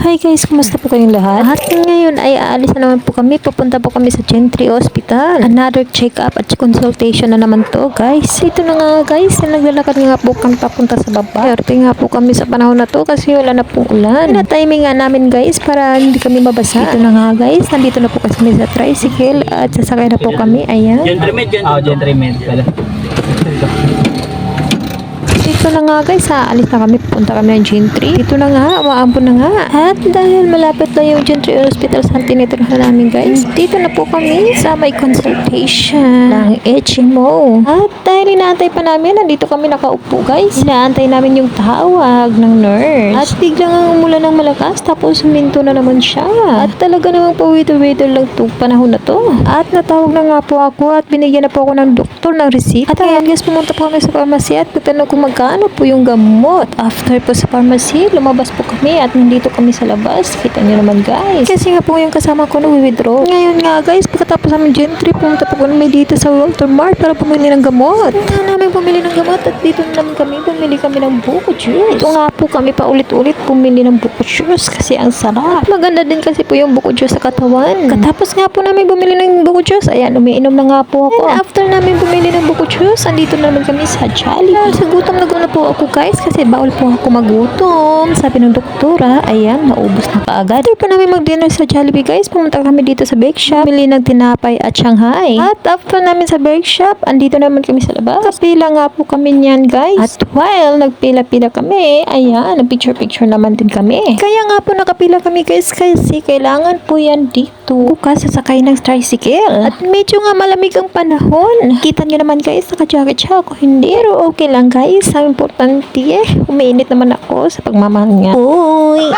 Hi guys, kumusta po kayong lahat? At ngayon ay aalis na naman po kami. Pupunta po kami sa Gentry Hospital. Another check-up at consultation na naman to guys. Ito na nga guys, naglalakad nga po kami papunta sa baba. Swerte nga po kami sa panahon na to kasi wala na pong ulan. Na-timing nga namin guys para hindi kami mabasa. Ito na nga guys, nandito na po kami sa tricycle at sasakay na po kami. Ayan. Gentrymed pala. Dito na nga guys, aalis na kami, pupunta kami ng Gentry. Dito na nga, umaambon na nga. At dahil malapit na yung Gentry Hospital sa tinitirahan namin guys, dito na po kami sa may consultation ng HMO. At dahil inaantay pa namin, nandito kami nakaupo guys. Inaantay namin yung tawag ng nurse. At biglang ang umulan ng malakas, tapos huminto na naman siya. At talaga namang pawito-wito lang itong panahon na to. At natawag na nga po ako at binigyan na po ako ng doktor ng receipt. At ngayon guys, pumunta po kami sa pharmacy at nagtanong kung magkano po yung gamot. After po sa pharmacy, lumabas po kami at nandito kami sa labas. Kita nyo naman guys. Kasi nga po yung kasama ko nag-withdraw. Ngayon nga guys, pagkatapos namin Gentry, pumunta po kami dito sa Walter Mart para bumili ng gamot. Punta namin bumili ng gamot at dito naman kami bumili kami ng buko juice. Ito nga po kami paulit-ulit bumili ng buko juice kasi ang sarap. At maganda din kasi po yung buko juice sa katawan. Katapos nga po namin bumili ng buko juice, ayan, umiinom na nga po ako. And after namin bumili ng buko juice, andito na naman kami sa Jollibee. Sa gutom na po ako guys kasi bawal po ako magutom. Sabi ng doktora, ayan, naubos na kaagad. After pa namin mag-dinner sa Jollibee guys, pumunta kami dito sa bake shop, bili ng tinapay at Shanghai. At after namin sa bake shop, andito naman kami sa labas. Kapila nga po kami niyan guys. At while nagpila-pila kami, ayan, nag-picture-picture naman din kami. Kaya nga po nakapila kami guys kasi kailangan po yan dito bukas sasakay ng tricycle. At medyo nga malamig ang panahon. Kita nyo naman guys, naka-jacket siya ako hindi. Pero okay lang guys, ang importante umiinit naman ako sa pagmamahal niya. Uy!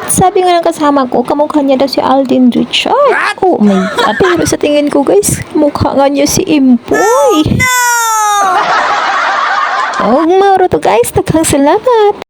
Sabi nga ng kasama ko, kamukha niya daw si Alden Richard. Oh my God. Pero sa tingin ko guys, mukha nga niya si Impoy. Oh no! Mauro to guys, taghang salamat.